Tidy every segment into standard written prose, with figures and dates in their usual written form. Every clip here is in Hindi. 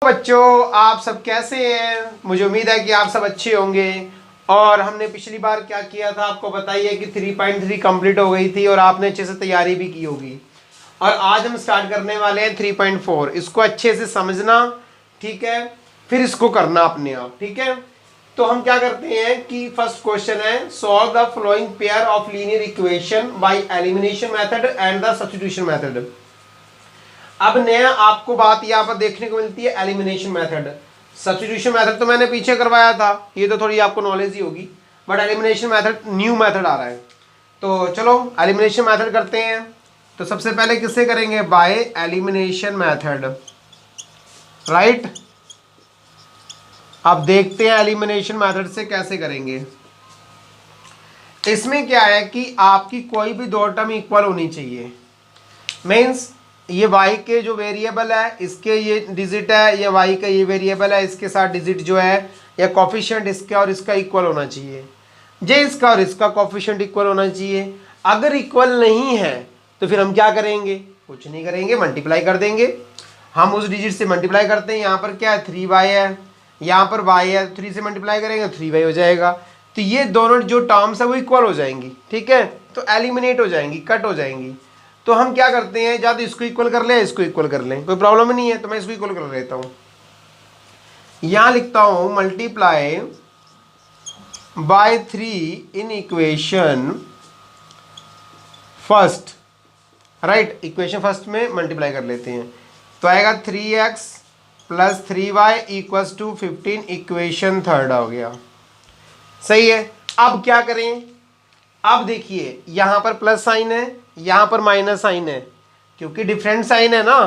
बच्चों आप सब कैसे हैं? मुझे उम्मीद है कि आप सब अच्छे होंगे। और हमने पिछली बार क्या किया था आपको बताइए कि 3.3 कंप्लीट हो गई थी और आपने अच्छे से तैयारी भी की होगी। और आज हम स्टार्ट करने वाले हैं 3.4। इसको अच्छे से समझना, ठीक है, फिर इसको करना अपने आप, ठीक है। तो हम क्या करते हैं कि फर्स्ट क्वेश्चन है solve the following pair of linear equation by elimination method and the substitution method. अब नया आपको बात यहाँ पर देखने को मिलती है एलिमिनेशन मेथड। सब्स्टिट्यूशन मेथड तो मैंने पीछे करवाया था, ये तो थोड़ी आपको नॉलेज ही होगी, but elimination method new method आ रहा है। तो चलो एलिमिनेशन मेथड करते हैं। तो सबसे पहले किससे करेंगे? By elimination method, right. अब देखते हैं एलिमिनेशन मेथड से कैसे करेंगे। इसमें क्या है कि आपकी कोई भी दो टर्म इक्वल होनी चाहिए। मीन्स ये y के जो वेरिएबल है इसके ये डिजिट है, ये y का ये वेरिएबल है इसके साथ डिजिट जो है या कॉफिशिएंट इसका और इसका इक्वल होना चाहिए। जे इसका और इसका कॉफिशिएंट इक्वल होना चाहिए। अगर इक्वल नहीं है तो फिर हम क्या करेंगे? कुछ नहीं करेंगे, मल्टीप्लाई कर देंगे। हम उस डिजिट से मल्टीप्लाई करते हैं। यहाँ पर क्या है? 3y है, यहाँ पर y है, 3 से मल्टीप्लाई करेंगे 3y हो जाएगा। तो ये दोनों जो टर्म्स है वो इक्वल हो जाएंगी, ठीक है। तो एलिमिनेट हो जाएंगी, कट हो जाएंगी। तो हम क्या करते हैं, या तो इसको इक्वल कर लें, इसको इक्वल कर लें, कोई प्रॉब्लम नहीं है। तो मैं इसको इक्वल कर लेता हूँ। यहां लिखता हूं multiply by 3 in equation first, right. Equation first में मल्टीप्लाई कर लेते हैं तो आएगा 3x plus 3y equals to 15। Equation third हो गया, सही है। अब क्या करें? अब देखिए यहां पर प्लस साइन है, यहां पर माइनस साइन है, क्योंकि डिफरेंट साइन है ना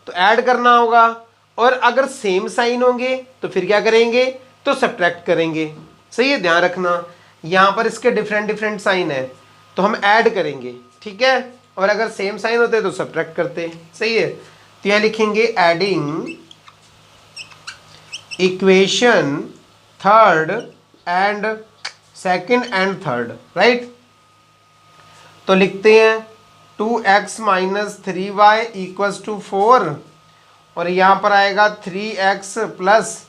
तो ऐड करना होगा। और अगर सेम साइन होंगे तो फिर क्या करेंगे? तो सब्ट्रैक्ट करेंगे, सही है, ध्यान रखना। यहां पर इसके डिफरेंट डिफरेंट साइन है तो हम ऐड करेंगे, ठीक है। और अगर सेम साइन होते तो सब्ट्रैक्ट करते, सही है। तो यह लिखेंगे adding equation third and second and third, right. तो लिखते हैं 2x minus 3y equals to 4 और यहाँ पर आएगा 3x plus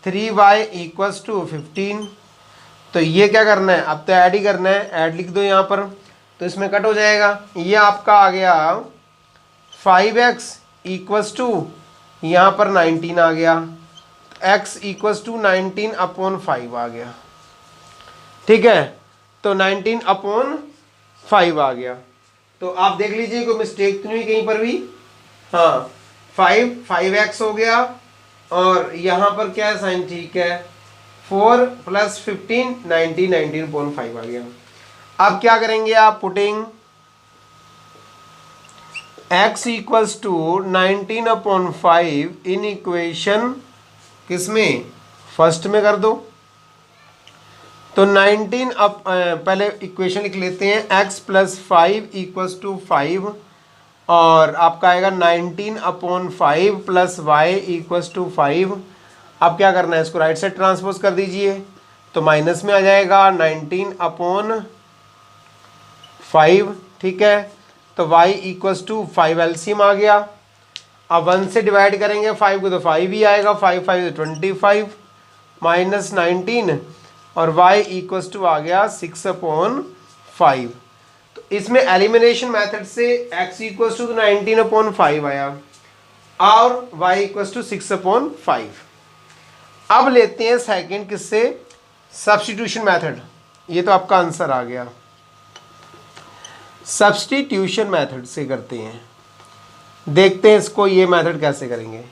3y equals to 15। तो ये क्या करना है? अब तो ऐड ही करना है, ऐड लिख दो यहाँ पर, तो इसमें कट हो जाएगा। ये आपका आ गया 5x इक्वल्स टू यहाँ पर 19 आ गया, x इक्वल्स टू 19 अपॉन 5 आ गया, ठीक है। तो 19 अपॉन 5 आ गया। तो आप देख लीजिए कोई मिस्टेक तो नहीं कहीं पर भी। हाँ, 5x हो गया और यहाँ पर क्या है? साइन ठीक है। 4 प्लस 15 19 19.5 आ गया। अब क्या करेंगे आप? Putting x equals to 19/5 in equation किसमें? फर्स्ट में कर दो। तो 19 अब पहले इक्वेशन लिख लेते हैं। x प्लस 5 इक्वल्स टू 5 और आपका आएगा 19/5 प्लस y इक्वल्स टू 5। अब क्या करना है? इसको राइट साइड ट्रांसपोज कर दीजिए तो माइनस में आ जाएगा 19/5, ठीक है। तो y इक्वल्स टू 5 एलसीएम आ गया। अब 1 से डिवाइड करेंगे 5 को तो 5 ही आएगा, 5 5 25 माइनस 19 और y इक्वल्स टू आ गया 6/5। तो इसमें एलिमिनेशन मेथड से x इक्वल्स टू 19/5 आया और y इक्वल्स टू 6/5। अब लेते हैं सेकंड, किससे? Substitution method. ये तो आपका आंसर आ गया। सब्स्टिट्यूशन मेथड से करते हैं, देखते हैं इसको ये मेथड कैसे करेंगे।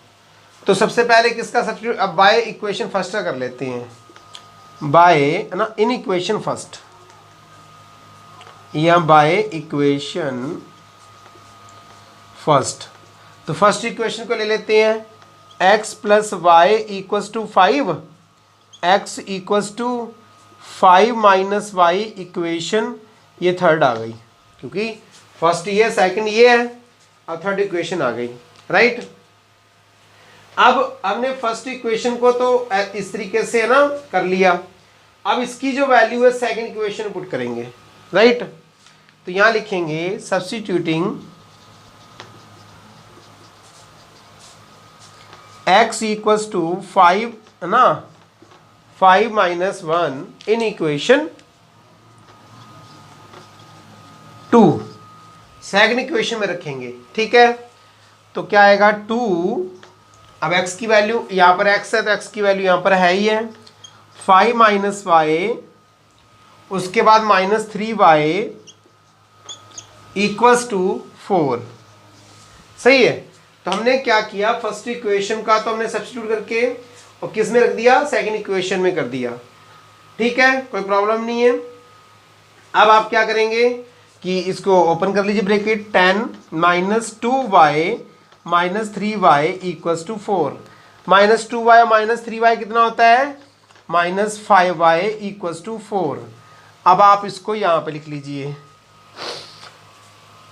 तो सबसे पहले किसका सब्स्टिट्यूट? अब बाय इक्वेशन फर्स्ट का कर लेते हैं, बाय ना इन इक्वेशन फर्स्ट या बाय इक्वेशन फर्स्ट। तो फर्स्ट इक्वेशन को ले लेते हैं, x plus y equals to 5, x equals to 5 minus y equation, ये थर्ड आ गई क्योंकि फर्स्ट ये है, सेकंड ये है और थर्ड इक्वेशन आ गई, राइट। अब हमने फर्स्ट इक्वेशन को तो इस तरीके से है ना कर लिया। अब इसकी जो वैल्यू है सेकंड इक्वेशन पुट करेंगे, राइट। तो यहां लिखेंगे सब्स्टिट्यूटिंग x इक्वल्स टू 5 है ना, 5 minus 1 in equation 2 second equation में रखेंगे। ठीक है, तो क्या आएगा 2, अब x की वैल्यू यहाँ पर x है तो x की वैल्यू यहाँ पर है ही है, 5 माइनस वाई, उसके बाद माइनस 3y इक्वल्स टू 4। सही है, तो हमने क्या किया, फर्स्ट इक्वेशन का तो हमने सब्स्टिट्यूट करके और किस में रख दिया, सेकंड इक्वेशन में कर दिया। ठीक है, कोई प्रॉब्लम नहीं है। अब आप क्या करेंगे कि इसको ओपन कर लीजिए bracket, 10 minus 2y minus 3y equals to 4। Minus 2y और माइनस 3y कितना होता है, माइनस 5y इक्वल्स टू 4। अब आप इसको यहाँ पे लिख लीजिए।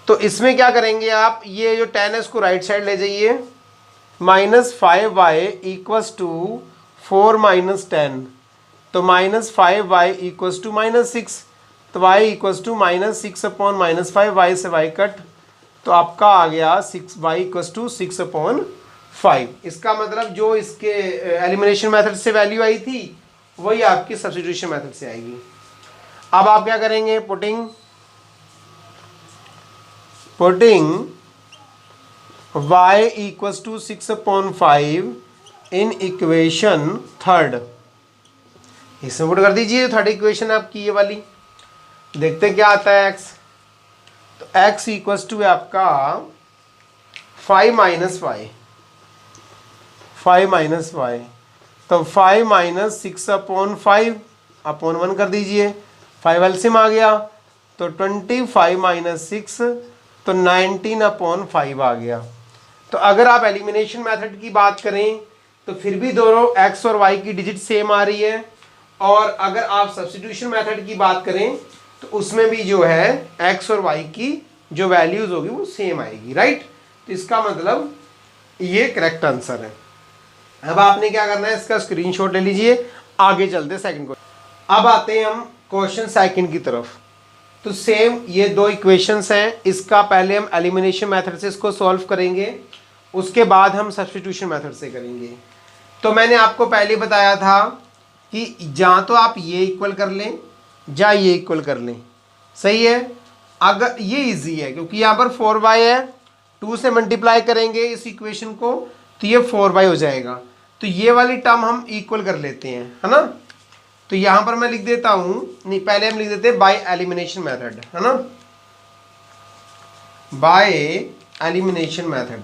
तो इसमें क्या करेंगे आप, ये जो 10 है इसको राइट साइड ले जाइए, minus 5y equals to 4 minus 10, तो minus 5y equals to minus 6, तो y equals to minus 6 upon minus 5, y से y कट, तो आपका आ गया 6y इक्वल्स टू 6 अपॉन 5। इसका मतलब जो इसके एलिमिनेशन मेथड से वैल्यू आई थी वही आपकी सब्स्टिट्यूशन मेथड से आएगी। अब आप क्या करेंगे, putting y equals to 6 upon 5 in equation third, इसमें पुट कर दीजिए थर्ड इक्वेशन आपकी ये वाली, देखते क्या आता है x। तो x इक्वल्स टू है आपका 5 माइनस वाई, 5 माइनस वाई, तो 5 माइनस 6 अपॉन 5 अपॉन 1 कर दीजिए, 5 एलसीएम आ गया, तो 25 माइनस 6, तो 19 अपॉन 5 आ गया। तो अगर आप एलिमिनेशन मेथड की बात करें तो फिर भी दोनों x और y की डिजिट सेम आ रही है, और अगर आप सब्स्टिट्यूशन मेथड की बात करें तो उसमें भी जो है x और y की जो वैल्यूज होगी वो सेम आएगी, राइट। तो इसका मतलब ये करेक्ट आंसर है। अब आपने क्या करना है, इसका स्क्रीनशॉट ले लीजिए, आगे चलते सेकंड क्वेश्चन। अब आते हैं हम क्वेश्चन सेकंड की तरफ। तो सेम ये दो इक्वेशंस हैं, इसका पहले हम एलिमिनेशन मेथड से इसको सॉल्व करेंगे, उसके बाद हम सब्स्टिट्यूशन मेथड से करेंगे। तो मैंने आपको पहले बताया था कि या तो आप ये इक्वल कर लें या ये इक्वल कर लें, सही है। अगर ये इजी है क्योंकि यहाँ पर 4y है, 2 से मल्टीप्लाई करेंगे इस इक्वेशन को तो ये 4y हो जाएगा, तो ये वाली टर्म हम इक्वल कर लेते हैं, है ना। तो यहाँ पर मैं लिख देता हूँ, नहीं पहले हम लिख देते हैं बाय एलिमिनेशन मेथड, है ना, बाय एलिमिनेशन मेथड।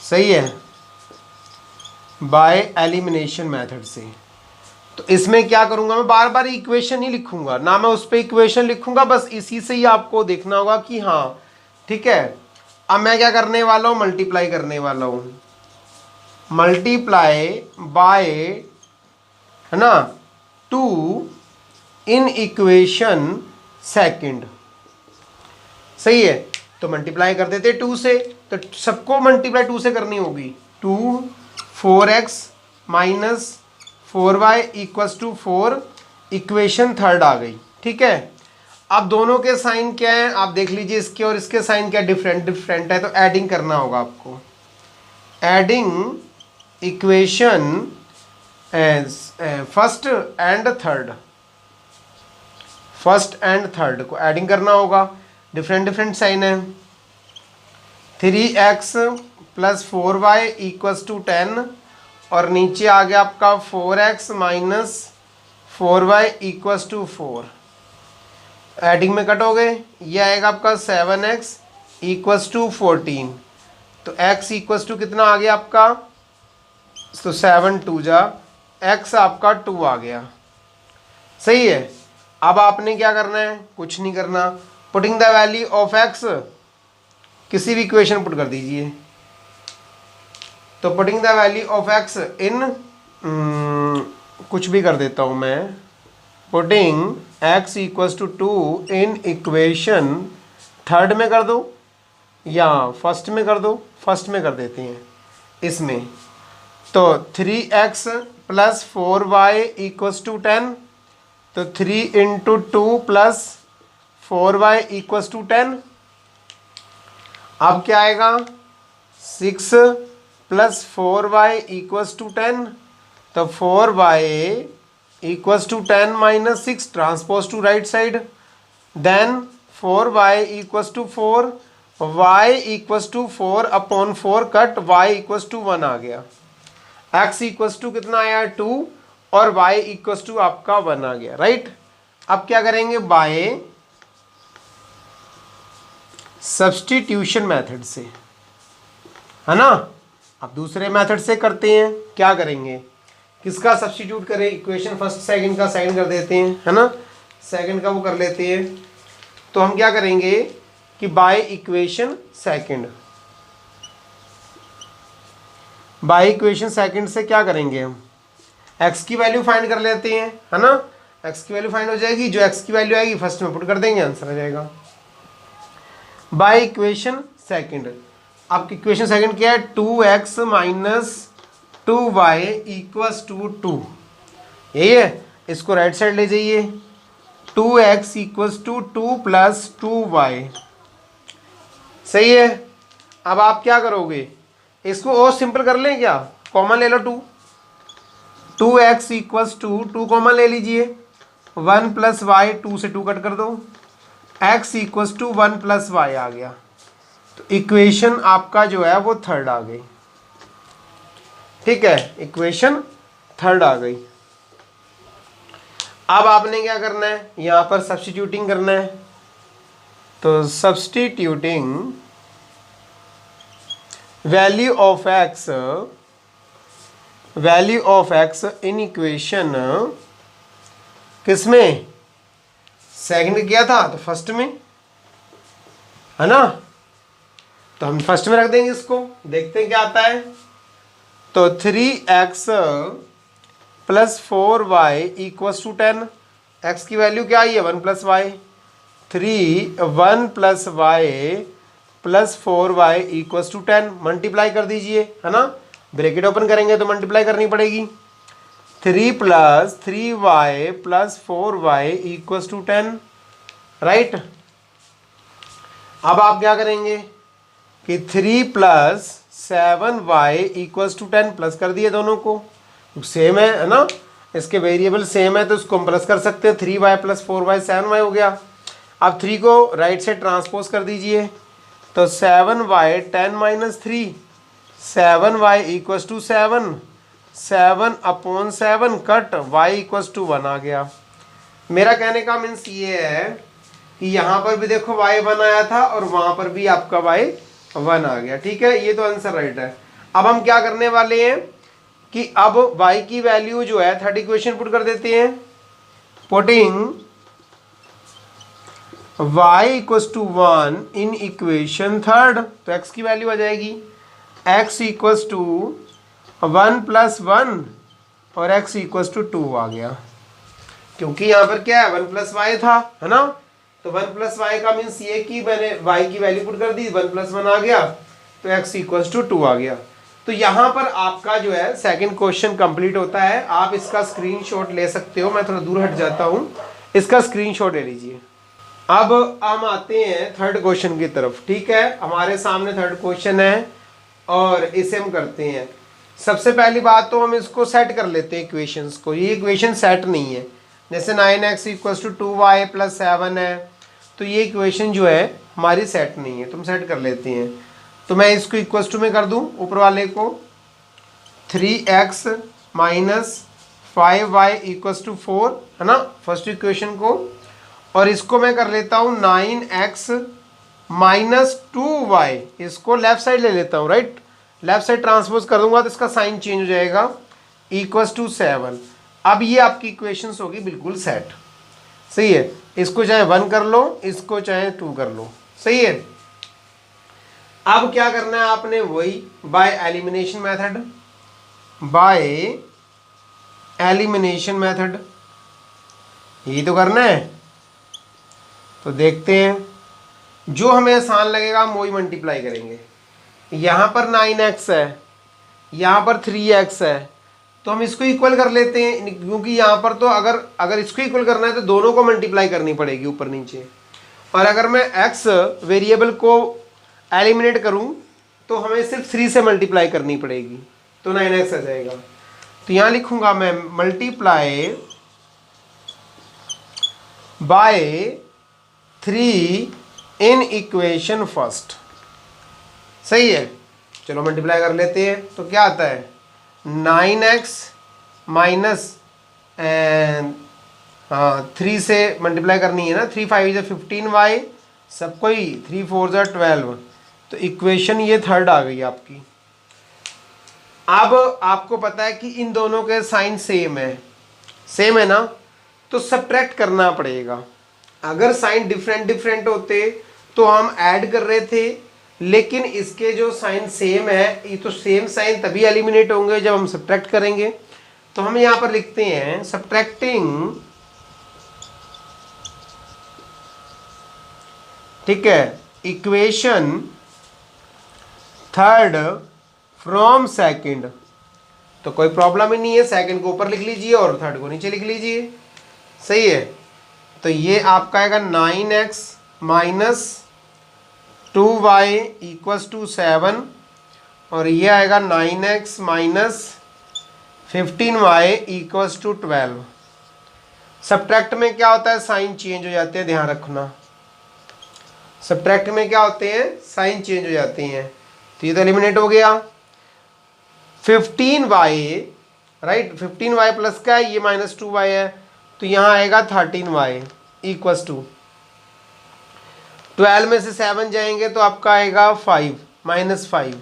सही है, बाय एलिमिनेशन मेथड से। तो इसमें क्या करूंगा, मैं बार बार इक्वेशन ही लिखूंगा ना, मैं उस पर इक्वेशन लिखूंगा, बस इसी से ही आपको देखना होगा कि हाँ ठीक है। अब मैं क्या करने वाला हूँ, मल्टीप्लाई करने वाला हूँ, मल्टीप्लाई बाय, है ना, 2 इन इक्वेशन सेकंड। सही है, तो मल्टीप्लाई कर देते 2 से, तो सबको मल्टीप्लाई 2 से करनी होगी, 2 4x minus 4y equals to 4, equation third आ गई। ठीक है, अब दोनों के साइन क्या है आप देख लीजिए, इसके और इसके साइन क्या डिफरेंट है, तो एडिंग करना होगा आपको, adding equation first and third, first and third को एडिंग करना होगा, डिफरेंट साइन है। 3x plus 4y equals to 10, और नीचे आ गया आपका 4x minus 4y equals to 4, adding में कट हो गए, ये आएगा आपका 7x इक्वल्स टू 14, तो x इक्वल्स टू कितना आ गया आपका, तो 7 2 जा x आपका 2 आ गया। सही है, अब आपने क्या करना है, कुछ नहीं करना, putting the value of x किसी भी इक्वेशन पुट कर दीजिए, तो putting the value of x in कुछ भी कर देता हूँ मैं, putting x equals to 2 in equation third में कर दो या फर्स्ट में कर दो, फर्स्ट में कर देते हैं इसमें, तो 3x plus 4y equals to 10, तो 3 into 2 plus 4y equals to 10। अब क्या आएगा 6 प्लस 4y इक्वल्स टू 10, तो 4y equals to 10 minus 6 transpose to right side, then 4y equals to 4, y equals to 4 upon 4 cut, y equals to 1 आ गया, x इक्वल्स टू कितना आया 2 और y इक्वल्स टू आपका 1 आ गया, राइट। अब क्या करेंगे बाय सब्स्टिट्यूशन मेथड से, है ना। अब दूसरे मेथड से करते हैं, क्या करेंगे, किसका सब्स्टिट्यूट करें, इक्वेशन फर्स्ट सेकंड का सेकंड कर देते हैं, है ना, सेकंड का वो कर लेते हैं। तो हम क्या करेंगे कि by equation second, by equation second से क्या करेंगे हम, x की वैल्यू फाइंड कर लेते हैं, है ना। x की वैल्यू फाइंड हो जाएगी, जो x की वैल्यू आएगी फर्स्ट में पुट कर देंगे, आंसर आ जाएगा बाय इक्वेशन सेकंड। आपकी इक्वेशन सेकंड क्या है, 2x minus 2y equals to 2, यही है। इसको राइट साइड ले जाइए, 2x equals to 2 plus 2y, सही है। अब आप क्या करोगे, इसको और सिंपल कर लें क्या, कॉमन ले लो 2x इक्वल्स टू 2 कॉमन ले लीजिए, 1 प्लस वाई, 2 से 2 कट कर दो, x equals to 1 plus y आ गया। तो इक्वेशन आपका जो है वो थर्ड आ गई, ठीक है, इक्वेशन थर्ड आ गई। अब आपने क्या करना है, यहां पर सब्स्टिट्यूटिंग करना है, तो substituting value of x in equation किसमें, सेकंड किया था तो फर्स्ट में, है ना। तो हम फर्स्ट में रख देंगे इसको, देखते हैं क्या आता है। तो 3x plus 4y equals to 10, x की वैल्यू क्या आई है 1 plus y, 1 plus y plus 4y equals to 10, multiply कर दीजिए, है ना, ब्रैकेट ओपन करेंगे तो मल्टीप्लाई करनी पड़ेगी, 3 plus 3y plus 4y equals to 10, right. अब आप क्या करेंगे कि 3 plus 7y equals to 10, plus कर दिए दोनों को, सेम है ना, इसके वेरिएबल सेम है तो इसको हम प्लस कर सकते हैं, 3y प्लस 4y 7y हो गया। अब 3 को राइट से ट्रांसपोज कर दीजिए, तो 7y 10 minus 3, 7y equals to 7, 7 upon 7 cut, y equals to 1 आ गया। मेरा कहने का मीन्स ये है कि यहाँ पर भी देखो y 1 आया था और वहाँ पर भी आपका y 1 आ गया, ठीक है, ये तो आंसर राइट है। अब हम क्या करने वाले हैं कि अब y की वैल्यू जो है थर्ड इक्वेशन पुट कर देते हैं, putting y equals to 1 in equation third, तो x की वैल्यू आ जाएगी x इक्वल्स टू 1 प्लस 1 और x इक्वल्स टू 2 आ गया, क्योंकि यहाँ पर क्या है 1 प्लस वाई था, है ना। तो 1 प्लस वाई का मीन्स ये कि मैंने y की वैल्यू पुट कर दी, 1 प्लस 1 आ गया तो x इक्वल्स टू 2 आ गया। तो यहाँ पर आपका जो है सेकंड क्वेश्चन कंप्लीट होता है। आप इसका स्क्रीनशॉट ले सकते हो, मैं थोड़ा दूर हट जाता हूँ, इसका स्क्रीनशॉट ले लीजिए। अब हम आते हैं थर्ड क्वेश्चन की तरफ, ठीक है, हमारे सामने थर्ड क्वेश्चन है और इसे हम करते हैं। सबसे पहली बात तो हम इसको सेट कर लेते हैं इक्वेशंस को, ये इक्वेशन सेट नहीं है, जैसे 9x equals to 2y plus 7 है, तो ये इक्वेशन जो है हमारी सेट नहीं है, तो हम सेट कर लेते हैं। तो मैं इसको इक्वल्स टू में कर दूं, ऊपर वाले को 3x minus 5y equals to 4, है ना, फर्स्ट इक्वेशन को, और इसको मैं कर लेता हूँ 9x माइनस 2y, इसको लेफ्ट साइड ले लेता हूँ, राइट, लेफ्ट साइड ट्रांसपोज कर दूंगा तो इसका साइन चेंज हो जाएगा, इक्वल्स टू 7। अब ये आपकी इक्वेशंस होगी बिल्कुल सेट, सही है। इसको चाहे 1 कर लो, इसको चाहे 2 कर लो, सही है। अब क्या करना है आपने, वही by elimination method, by elimination method यही तो करना है। तो देखते हैं, जो हमें आसान लगेगा हम वही मल्टीप्लाई करेंगे। यहाँ पर 9x है, यहाँ पर 3x है, तो हम इसको इक्वल कर लेते हैं, क्योंकि यहाँ पर तो अगर इसको इक्वल करना है तो दोनों को मल्टीप्लाई करनी पड़ेगी ऊपर नीचे। और अगर मैं x वेरिएबल को एलिमिनेट करूं तो हमें सिर्फ 3 से मल्टीप्लाई करनी पड़ेगी, तो 9x आ जाएगा। तो यहां लिखूंगा मैं multiply by 3 in equation first. सही है, चलो मल्टीप्लाई कर लेते हैं। तो क्या आता है 9x माइनस 3 से मल्टीप्लाई करनी है ना, 3 5 15y, सबको ही 3 4 12। तो इक्वेशन ये थर्ड आ गई आपकी। अब आपको पता है कि इन दोनों के साइन सेम है ना, तो सब्ट्रैक्ट करना पड़ेगा। अगर साइन डिफरेंट डिफरेंट होते तो हम ऐड कर रहे थे, लेकिन इसके जो साइन सेम है, ये तो सेम साइन तभी एलिमिनेट होंगे जब हम सब्ट्रैक्ट करेंगे। तो हम यहां पर लिखते हैं सब्ट्रैक्टिंग, ठीक है, इक्वेशन थर्ड फ्रॉम सेकंड। तो कोई प्रॉब्लम ही नहीं है, सेकंड को ऊपर लिख लीजिए और थर्ड को नीचे लिख लीजिए। सही है, तो ये आपका आएगा 9x minus 2y equals to 7, और ये आएगा 9x minus 15y equals to 12। Subtract में क्या होता है, साइन चेंज हो जाते हैं, ध्यान रखना। सब्ट्रैक्ट में क्या होते हैं, साइन चेंज हो जाते हैं। तो ये तो एलिमिनेट हो गया। 15y, राइट, 15y प्लस का है, ये माइनस 2y है, तो यहाँ आएगा 13y इक्वल्स टू 12 में से 7 जाएंगे तो आपका आएगा 5 माइनस 5,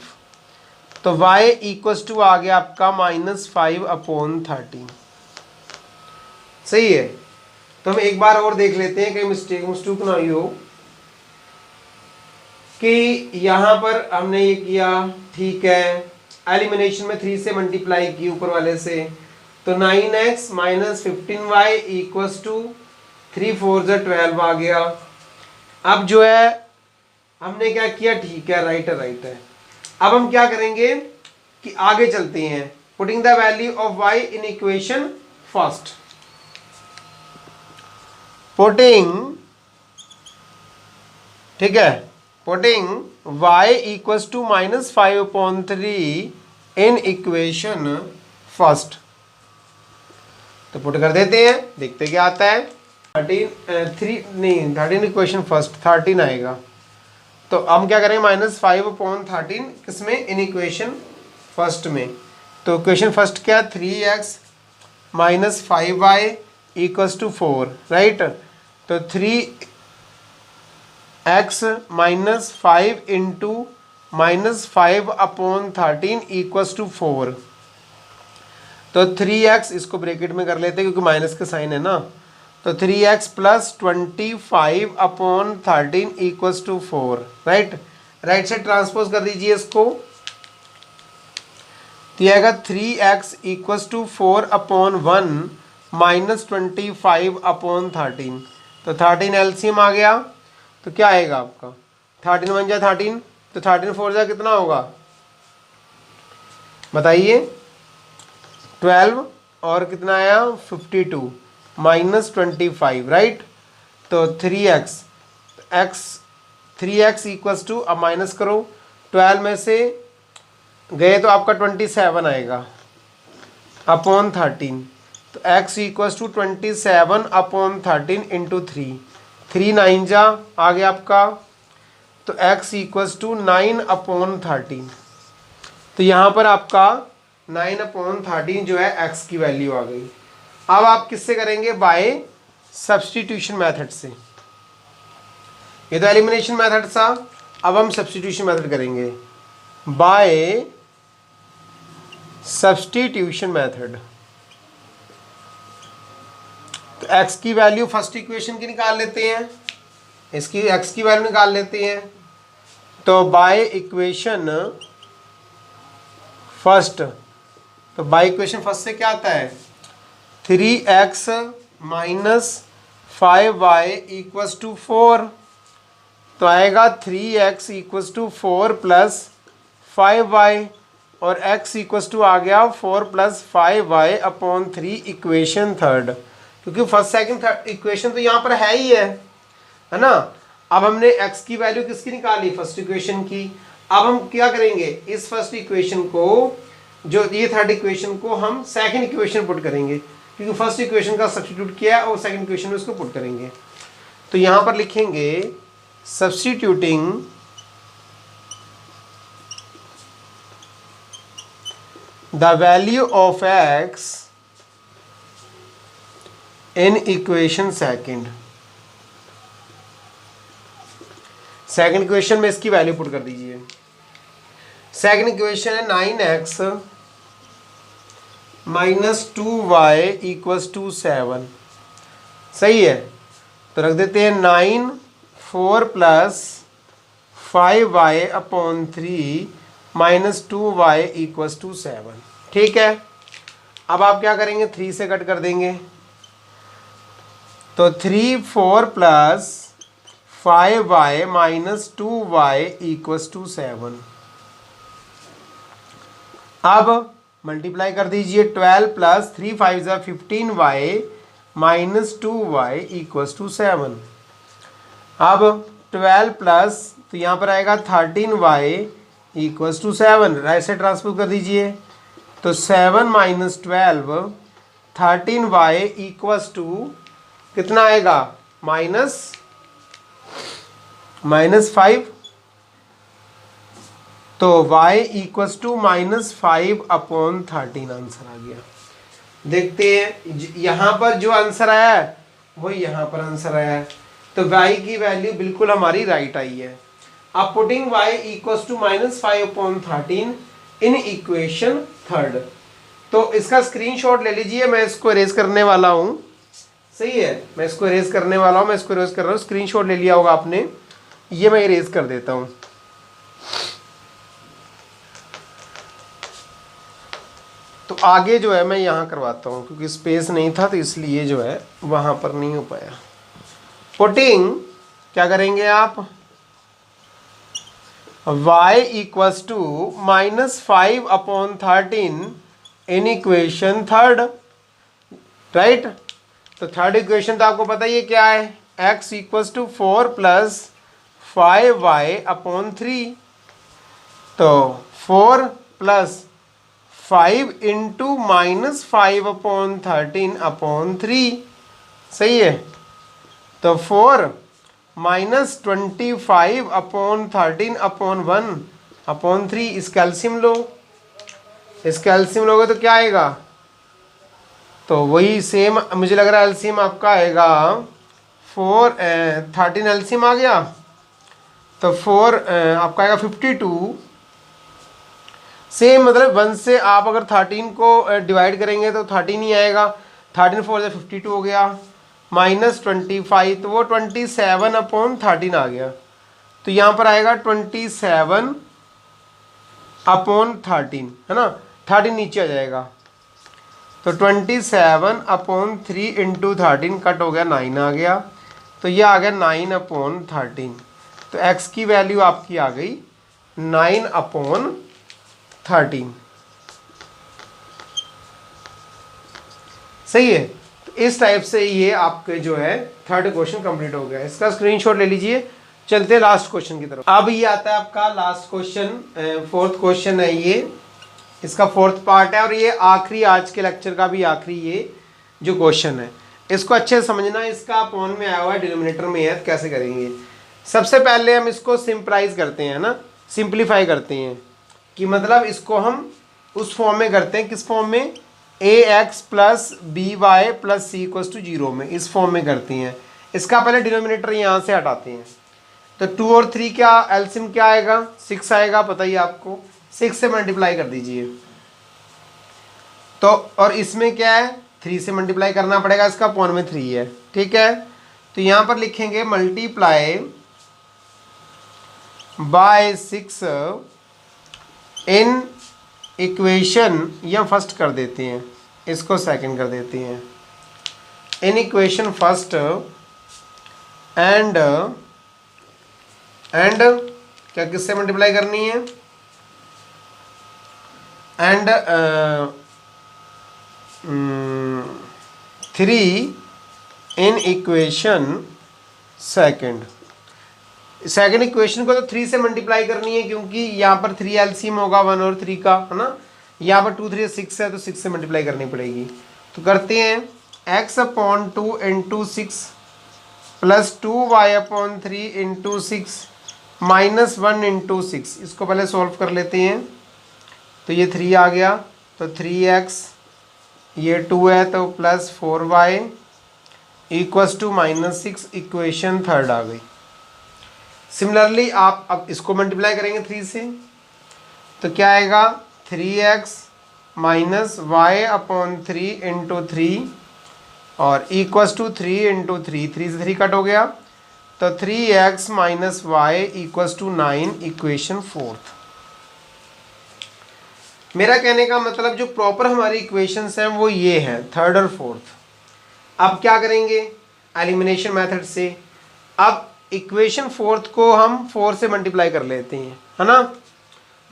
तो y इक्वल्स टू आ गया आपका -5/13। सही है, तो हम एक बार और देख लेते हैं, कहीं मिस्टेक ना हो कि यहाँ पर हमने ये किया, ठीक है, एलिमिनेशन में 3 से मल्टीप्लाई की ऊपर वाले से, तो 9x minus 15y equals to 3 4 12 आ गया। अब जो है हमने क्या किया, ठीक है, राइट है। अब हम क्या करेंगे कि आगे चलते हैं, putting the value of y in equation first. Putting, ठीक है, putting y equals to -5/3 in equation first. तो पुट कर देते हैं, देखते क्या आता है। 13 इक्वेशन फर्स्ट 13 आएगा। तो हम क्या करेंगे, -5/13 किसमें, इन इक्वेशन फर्स्ट में। तो इक्वेशन फर्स्ट क्या, 3x minus 5y equals to 4, right. तो 3x minus 5 into -5/13 equals to 4। तो 3x इसको ब्रैकेट में कर लेते हैं क्योंकि माइनस का साइन है ना। तो 3x plus 25/13 equals to 4, right. Right से ट्रांसपोज कर दीजिए इसको, तो ये आएगा 3x इक्वल्स टू 4/1 माइनस 25/13। तो 13 एलसीएम आ गया, तो क्या आएगा आपका 13 1 जा 13, तो 13 4 जा कितना होगा बताइए, 12, और कितना आया 52 माइनस 25, राइट। तो 3x इक्वल्स टू, अब माइनस करो, 12 में से गए तो आपका 27 आएगा अपॉन 13। तो x इक्वल्स टू 27/13 इंटू 3 9 जा आ गया आपका, तो x इक्वल्स टू 9/13। तो यहाँ पर आपका 9/13 जो है x की वैल्यू आ गई। अब आप किससे करेंगे, बाय सब्स्टिट्यूशन मेथड से। ये तो एलिमिनेशन मेथड था, अब हम सब्स्टिट्यूशन मेथड करेंगे, बाय सब्स्टिट्यूशन मेथड। तो x की वैल्यू फर्स्ट इक्वेशन की निकाल लेते हैं, इसकी x की वैल्यू निकाल लेते हैं। तो बाय इक्वेशन फर्स्ट, तो बाय इक्वेशन फर्स्ट से क्या आता है, 3x minus 5y equals to 4। तो आएगा 3x equals to 4 plus 5y, और x इक्वल्स टू आ गया 4 प्लस 5y/3 इक्वेशन थर्ड, क्योंकि फर्स्ट सेकंड थर्ड इक्वेशन तो यहाँ पर है ही है ना। अब हमने x की वैल्यू किसकी निकाली, फर्स्ट इक्वेशन की। अब हम क्या करेंगे, इस फर्स्ट इक्वेशन को, जो ये थर्ड इक्वेशन को हम सेकंड इक्वेशन पुट करेंगे, क्योंकि फर्स्ट इक्वेशन का सब्स्टिट्यूट किया है और सेकंड इक्वेशन में उसको पुट करेंगे। तो यहां पर लिखेंगे substituting the value of x in equation second. Second equation में इसकी वैल्यू पुट कर दीजिए। सेकंड इक्वेशन है 9x minus 2y equals to 7। सही है, तो रख देते हैं 9 4 plus 5y upon 3 minus 2y equals to 7। ठीक है, अब आप क्या करेंगे, 3 से कट कर देंगे, तो 3 4 plus 5y minus 2y equals to 7। अब मल्टीप्लाई कर दीजिए, 12 plus 3 5 15y minus 2y equals to 7। अब 12 प्लस, तो यहाँ पर आएगा 13y equals to 7, right side transpose कर दीजिए, तो 7 माइनस 12 13y इक्वल्स टू कितना आएगा, -5। तो y equals to -5 upon 13 answer आ गया। देखते हैं यहाँ पर जो आंसर आया है वही यहाँ पर आंसर आया है, तो y की वैल्यू बिल्कुल हमारी राइट आई है। अब putting y equals to -5 upon 13 in equation third, तो इसका स्क्रीनशॉट ले लीजिए, मैं इसको इरेज करने वाला हूँ। सही है, मैं इसको इरेज करने वाला हूँ, मैं इसको इरेज कर रहा हूँ, स्क्रीनशॉट ले लिया होगा आपने, ये मैं इरेज कर देता हूँ। तो आगे जो है मैं यहाँ करवाता हूँ, क्योंकि स्पेस नहीं था तो इसलिए जो है वहाँ पर नहीं हो पाया। पुटिंग क्या करेंगे आप, y equals to -5 upon 13 in equation third, right. तो थर्ड इक्वेशन तो आपको पता ही है क्या है, x equals to 4 plus 5y upon 3, तो 4 प्लस 5 इंटू -5 अपॉन 13 अपॉन 3। सही है, तो 4 माइनस 25 अपॉन 13 अपॉन 1 अपॉन 3, इसका एलसीएम लो, इसका एलसीएम लोगे तो क्या आएगा, तो वही सेम मुझे लग रहा है एलसीएम आपका आएगा 4 13 एलसीएम आ गया, तो 4 आपका आएगा 52। सेम मतलब 1 से आप अगर 13 को डिवाइड करेंगे तो 13 ही आएगा, 13 4 52 हो गया, -25, तो वो 27 अपॉन 13 आ गया, तो यहाँ पर आएगा 27 अपॉन 13, है ना, 13 नीचे आ जाएगा, तो 27 अपॉन 3 इंटू 13 कट हो गया, 9 आ गया, तो ये आ गया 9 अपॉन 13। तो x की वैल्यू आपकी आ गई 9 अपॉन 13। सही है, तो इस टाइप से ये आपके जो है थर्ड क्वेश्चन कंप्लीट हो गया। इसका स्क्रीनशॉट ले लीजिए, चलते हैं लास्ट क्वेश्चन की तरफ। अब ये आता है आपका लास्ट क्वेश्चन, फोर्थ क्वेश्चन है ये, इसका फोर्थ पार्ट है और ये आखिरी आज के लेक्चर का भी आखिरी ये जो क्वेश्चन है, इसको अच्छे से समझना। इसका अपॉन में आया हुआ है, डिनोमिनेटर में है, कैसे करेंगे। सबसे पहले हम इसको सिंप्लाइज करते हैं ना, सिंप्लीफाई करते हैं, कि मतलब इसको हम उस फॉर्म में करते हैं, किस फॉर्म में, ax plus b y plus c equals to 0 में, इस फॉर्म में करती हैं। इसका पहले डिनोमिनेटर यहाँ से हटाते हैं, तो 2 और 3 क्या एलसीएम क्या आएगा, 6 आएगा, पता ही आपको, 6 से मल्टीप्लाई कर दीजिए, तो और इसमें क्या है 3 से मल्टीप्लाई करना पड़ेगा, इसका अपॉन में 3 है, ठीक है। तो यहाँ पर लिखेंगे मल्टीप्लाई बाय 6 इन इक्वेशन, या फर्स्ट कर देते हैं, इसको सेकंड कर देते हैं, इन इक्वेशन फर्स्ट एंड क्या किससे मल्टीप्लाई करनी है, and 3 in equation second. Second equation को तो 3 से मल्टीप्लाई करनी है, क्योंकि यहाँ पर 3 एलसीएम होगा 1 और 3 का, है ना। यहाँ पर 2 3 6 है, तो 6 से मल्टीप्लाई करनी पड़ेगी। तो करते हैं x/2 into 6 plus 2y/3 into 6 minus 1 into 6। इसको पहले सॉल्व कर लेते हैं। तो ये 3 आ गया, तो 3x, ये 2 है तो plus 4y equals to -6, equation third आ गई। सिमिलरली आप अब इसको मल्टीप्लाई करेंगे 3 से, तो क्या आएगा 3x माइनस y/3 इंटू 3 और इक्वस टू 3 इंटू 3, 3 से 3 कट हो गया, तो 3x minus y equals to 9, equation fourth. मेरा कहने का मतलब जो प्रॉपर हमारी इक्वेशंस हैं वो ये हैं, थर्ड और फोर्थ। अब क्या करेंगे एलिमिनेशन मेथड से, अब इक्वेशन फोर्थ को हम 4 से मल्टीप्लाई कर लेते हैं, है ना।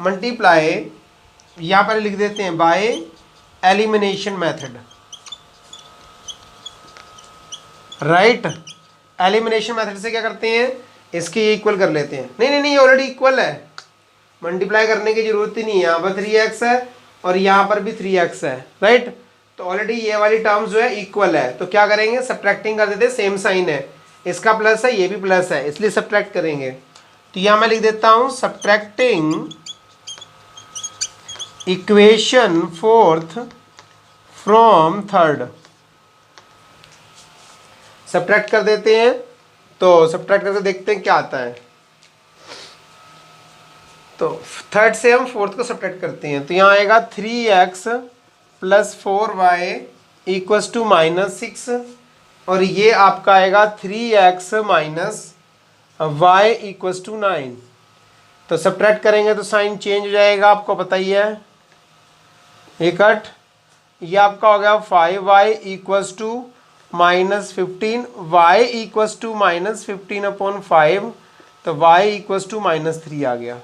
मल्टीप्लाई यहाँ पर लिख देते हैं by elimination method, right. Elimination method से क्या करते हैं, इसके इक्वल कर लेते हैं। नहीं, ऑलरेडी इक्वल है, मल्टीप्लाई करने की जरूरत ही नहीं है। यहाँ पर 3x है और यहाँ पर भी 3x है, राइट। तो ऑलरेडी ये वाली टर्म्स जो है इक्वल है, तो क्या करेंगे सब्ट्रैक्टिंग कर देते हैं, सेम साइन है, इसका प्लस है ये भी प्लस है, इसलिए सब्ट्रैक्ट करेंगे। तो यहाँ मैं लिख देता हूँ subtracting equation fourth from third. Subtract कर देते हैं, तो सब्ट्रैक्ट करके देखते हैं क्या आता है। तो थर्ड से हम फोर्थ को सब्ट्रैक्ट करते हैं, तो यहाँ आएगा 3x plus 4y equals to -6 और ये आपका आएगा 3x minus y equals to 9। तो सब्ट्रैक्ट करेंगे तो साइन चेंज हो जाएगा, आपको पता ही है, ये कट, ये आपका हो गया 5y equals to -15, y equals to -15/5, तो y इक्वस टू -3 आ गया,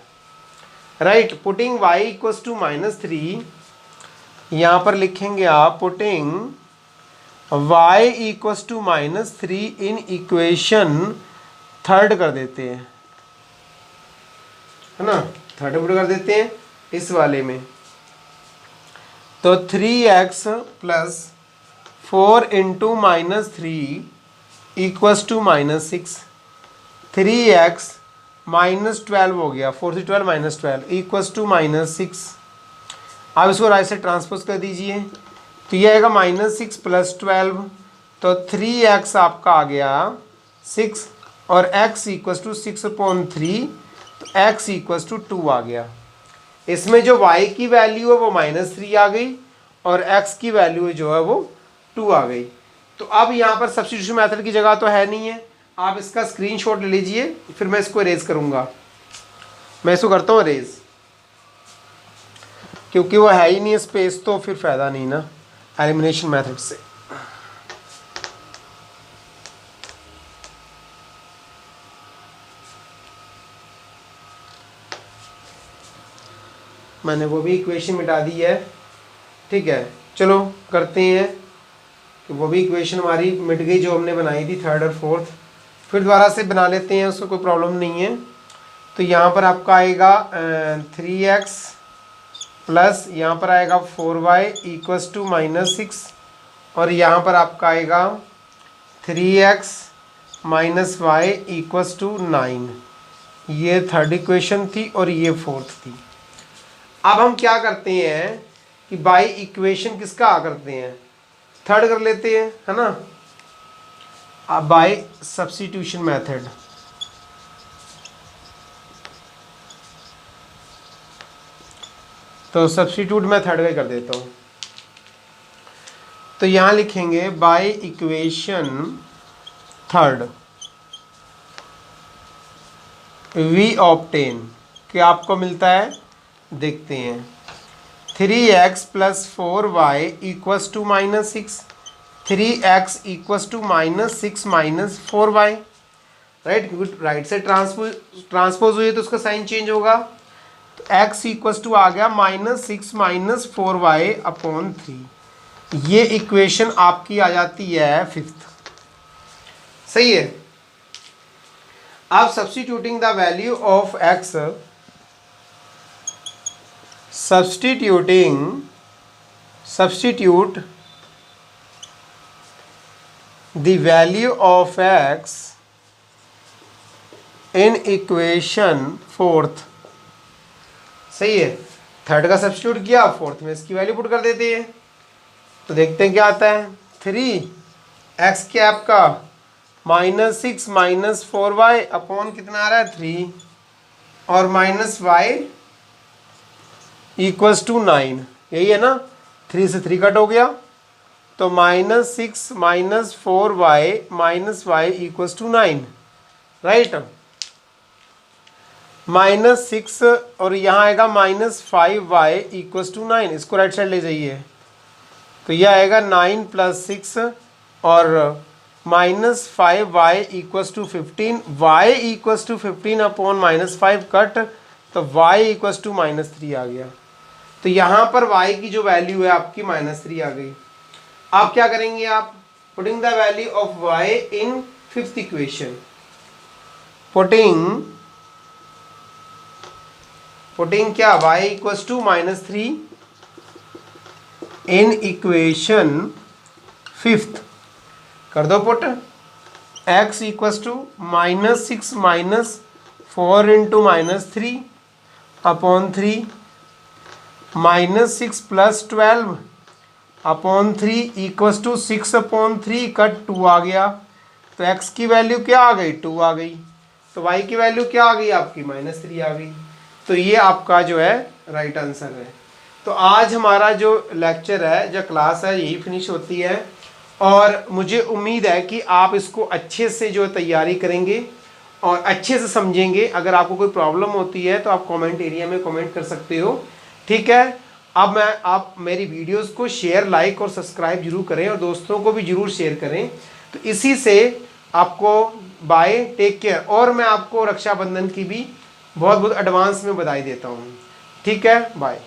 right. Putting y equals to -3, यहाँ पर लिखेंगे आप putting y equals to -3 in equation third कर देते हैं, है ना, थर्ड पुट कर देते हैं इस वाले में। तो 3x plus 4 into -3 equals to -6, 3x -12 हो गया, 4 से 12 -12 इक्वस टू -6। आप इसको राइट से ट्रांसपोज कर दीजिए, तो ये आएगा -6 प्लस 12, तो 3x आपका आ गया 6 और x इक्वस टू 6/3, तो x इक्वस टू 2 आ गया। इसमें जो y की वैल्यू है वो -3 आ गई और x की वैल्यू जो है वो 2 आ गई। तो अब यहाँ पर सब्स्टिट्यूशन मेथड की जगह तो है नहीं है, आप इसका स्क्रीनशॉट ले लीजिए, फिर मैं इसको इरेज करूँगा। मैं इसको करता हूँ इरेज, क्योंकि वो है ही नहीं स्पेस, तो फिर फ़ायदा नहीं ना एलिमिनेशन मेथड से। मैंने वो भी इक्वेशन मिटा दी है, ठीक है। चलो करते हैं कि वो भी इक्वेशन हमारी मिट गई जो हमने बनाई थी थर्ड और फोर्थ, फिर दोबारा से बना लेते हैं, उसको कोई प्रॉब्लम नहीं है। तो यहाँ पर आपका आएगा 3x प्लस यहाँ पर आएगा 4y इक्वस टू -6 और यहाँ पर आपका आएगा 3x minus y equals to 9। ये थर्ड इक्वेशन थी और ये फोर्थ थी। अब हम क्या करते हैं कि बाई इक्वेशन किसका करते हैं, थर्ड कर लेते हैं, है ना। अब बाय सब्स्टिट्यूशन मेथड, तो सब्स्टिट्यूट मैं थर्ड का कर देता हूँ। तो यहाँ लिखेंगे by equation third we obtain, कि आपको मिलता है, देखते हैं, 3x plus 4y equals to -6, 3x equals to -6 minus 4y, right, क्योंकि राइट से ट्रांसपोज हुई है तो उसका साइन चेंज होगा। तो x इक्वस टू आ गया -6 माइनस 4y/3। ये इक्वेशन आपकी आ जाती है फिफ्थ, सही है। अब substituting the value of x, substitute the value of x in equation fourth. सही है, थर्ड का सब्स्टिट्यूट किया, फोर्थ में इसकी वैल्यू पुट कर देते हैं। तो देखते हैं क्या आता है। 3x कैप का -6 - 4y अपॉन कितना आ रहा है 3 और -y = 9, यही है ना। 3 से 3 कट हो गया तो -6 - 4y - y = 9, राइट। -6 और यहाँ आएगा -5y = 9, इसको राइट साइड ले जाइए तो यह आएगा 9 + 6 और -5y = 15, y = 15 अपॉन -5 कट तो y = -3 आ गया। तो यहाँ पर y की जो वैल्यू है आपकी -3 आ गई। आप क्या करेंगे, आप putting the value of y in fifth equation, putting क्या y = -3 इन इक्वेशन फिफ्थ, कर दो put. x = -6 - 4 × -3 upon 3 -6 + 12 upon 3 = 6 upon 3 cut 2 आ गया। तो x की वैल्यू क्या आ गई 2 आ गई, तो y की वैल्यू क्या आ गई आपकी -3 आ गई। तो ये आपका जो है राइट आंसर है। तो आज हमारा जो लेक्चर है, जो क्लास है, यही फिनिश होती है और मुझे उम्मीद है कि आप इसको अच्छे से जो तैयारी करेंगे और अच्छे से समझेंगे। अगर आपको कोई प्रॉब्लम होती है तो आप कमेंट एरिया में कमेंट कर सकते हो, ठीक है। अब आप मेरी वीडियोस को शेयर, लाइक और सब्सक्राइब जरूर करें और दोस्तों को भी जरूर शेयर करें। तो इसी से आपको बाय, टेक केयर। और मैं आपको रक्षाबंधन की भी बहुत बहुत एडवांस में बधाई देता हूँ, ठीक है, बाय।